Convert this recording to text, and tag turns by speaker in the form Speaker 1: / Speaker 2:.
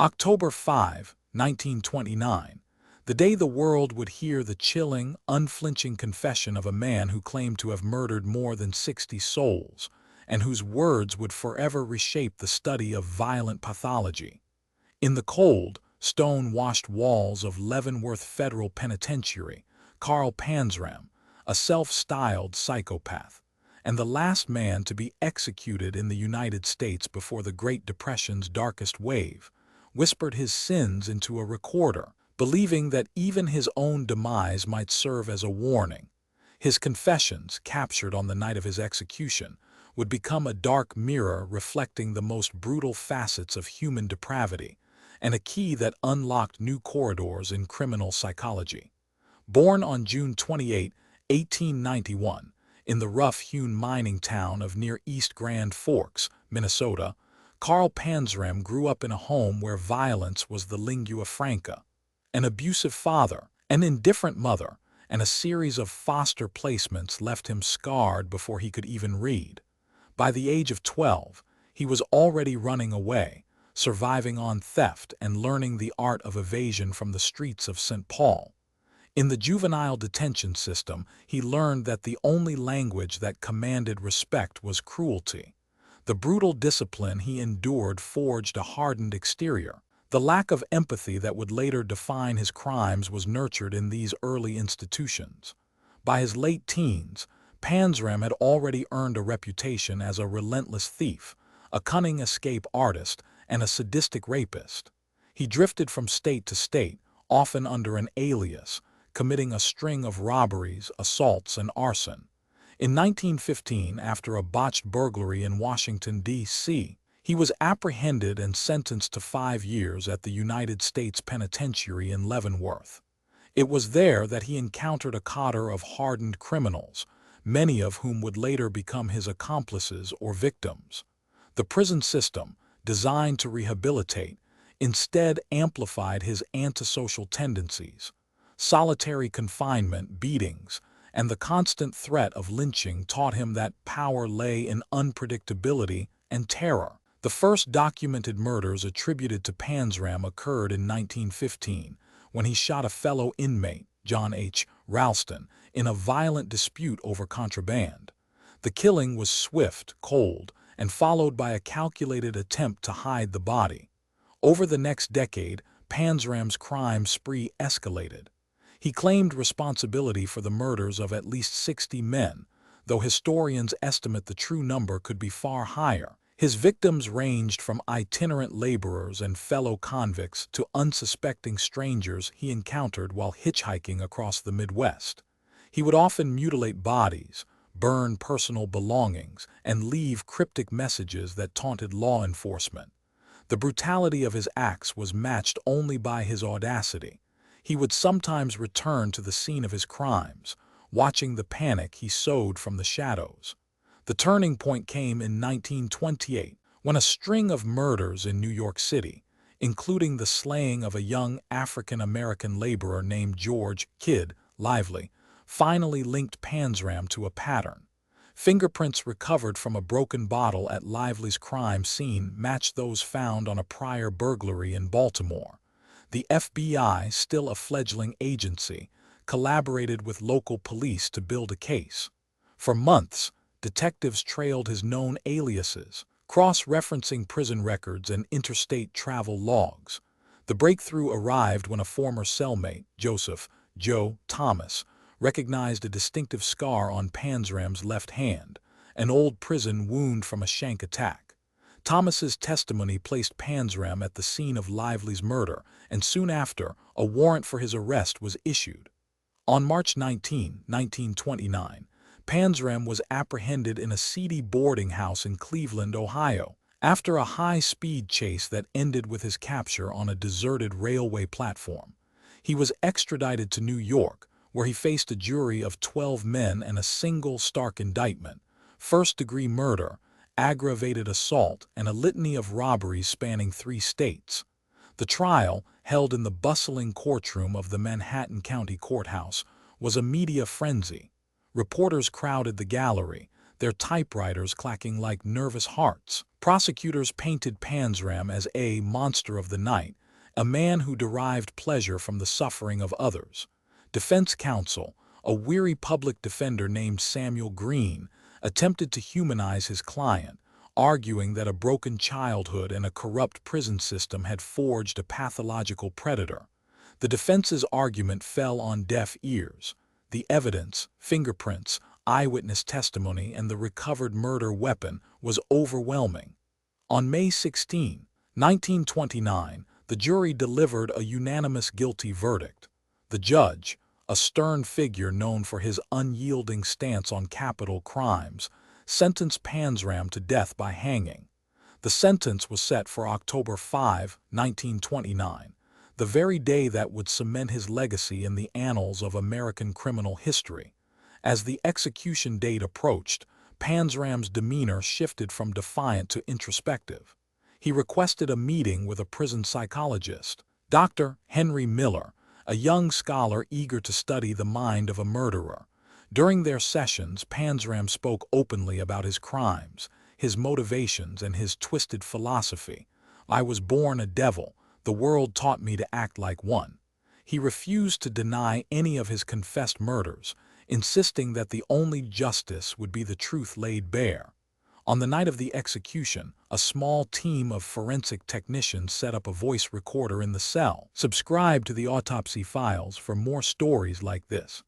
Speaker 1: October 5, 1929, the day the world would hear the chilling, unflinching confession of a man who claimed to have murdered more than 60 souls, and whose words would forever reshape the study of violent pathology. In the cold, stone-washed walls of Leavenworth Federal Penitentiary, Carl Panzram, a self-styled psychopath, and the last man to be executed in the United States before the Great Depression's darkest wave, whispered his sins into a recorder, believing that even his own demise might serve as a warning. His confessions, captured on the night of his execution, would become a dark mirror reflecting the most brutal facets of human depravity, and a key that unlocked new corridors in criminal psychology. Born on June 28, 1891, in the rough-hewn mining town of near East Grand Forks, Minnesota, Carl Panzram grew up in a home where violence was the lingua franca. An abusive father, an indifferent mother, and a series of foster placements left him scarred before he could even read. By the age of 12, he was already running away, surviving on theft and learning the art of evasion from the streets of St. Paul. In the juvenile detention system, he learned that the only language that commanded respect was cruelty. The brutal discipline he endured forged a hardened exterior. The lack of empathy that would later define his crimes was nurtured in these early institutions. By his late teens, Panzram had already earned a reputation as a relentless thief, a cunning escape artist, and a sadistic rapist. He drifted from state to state, often under an alias, committing a string of robberies, assaults, and arson. In 1915, after a botched burglary in Washington, D.C., he was apprehended and sentenced to 5 years at the United States Penitentiary in Leavenworth. It was there that he encountered a cadre of hardened criminals, many of whom would later become his accomplices or victims. The prison system, designed to rehabilitate, instead amplified his antisocial tendencies. Solitary confinement, beatings, and the constant threat of lynching taught him that power lay in unpredictability and terror. The first documented murders attributed to Panzram occurred in 1915, when he shot a fellow inmate, John H. Ralston, in a violent dispute over contraband. The killing was swift, cold, and followed by a calculated attempt to hide the body. Over the next decade, Panzram's crime spree escalated. He claimed responsibility for the murders of at least 60 men, though historians estimate the true number could be far higher. His victims ranged from itinerant laborers and fellow convicts to unsuspecting strangers he encountered while hitchhiking across the Midwest. He would often mutilate bodies, burn personal belongings, and leave cryptic messages that taunted law enforcement. The brutality of his acts was matched only by his audacity. He would sometimes return to the scene of his crimes, watching the panic he sowed from the shadows. The turning point came in 1928, when a string of murders in New York City, including the slaying of a young African-American laborer named George "Kid" Lively, finally linked Panzram to a pattern. Fingerprints recovered from a broken bottle at Lively's crime scene matched those found on a prior burglary in Baltimore. The FBI, still a fledgling agency, collaborated with local police to build a case. For months, detectives trailed his known aliases, cross-referencing prison records and interstate travel logs. The breakthrough arrived when a former cellmate, Joseph "Joe" Thomas, recognized a distinctive scar on Panzram's left hand, an old prison wound from a shank attack. Thomas's testimony placed Panzram at the scene of Lively's murder, and soon after, a warrant for his arrest was issued. On March 19, 1929, Panzram was apprehended in a seedy boarding house in Cleveland, Ohio, after a high-speed chase that ended with his capture on a deserted railway platform. He was extradited to New York, where he faced a jury of 12 men and a single stark indictment: first-degree murder, aggravated assault, and a litany of robberies spanning 3 states. The trial, held in the bustling courtroom of the Manhattan County Courthouse, was a media frenzy. Reporters crowded the gallery, their typewriters clacking like nervous hearts. Prosecutors painted Panzram as a monster of the night, a man who derived pleasure from the suffering of others. Defense counsel, a weary public defender named Samuel Green, attempted to humanize his client, arguing that a broken childhood and a corrupt prison system had forged a pathological predator. The defense's argument fell on deaf ears. The evidence, fingerprints, eyewitness testimony, and the recovered murder weapon was overwhelming. On May 16, 1929, the jury delivered a unanimous guilty verdict. The judge, a stern figure known for his unyielding stance on capital crimes, sentenced Panzram to death by hanging. The sentence was set for October 5, 1929, the very day that would cement his legacy in the annals of American criminal history. As the execution date approached, Panzram's demeanor shifted from defiant to introspective. He requested a meeting with a prison psychologist, Dr. Henry Miller, a young scholar eager to study the mind of a murderer. During their sessions, Panzram spoke openly about his crimes, his motivations, and his twisted philosophy. "I was born a devil. The world taught me to act like one." He refused to deny any of his confessed murders, insisting that the only justice would be the truth laid bare. On the night of the execution, a small team of forensic technicians set up a voice recorder in the cell. Subscribe to the Autopsy Files for more stories like this.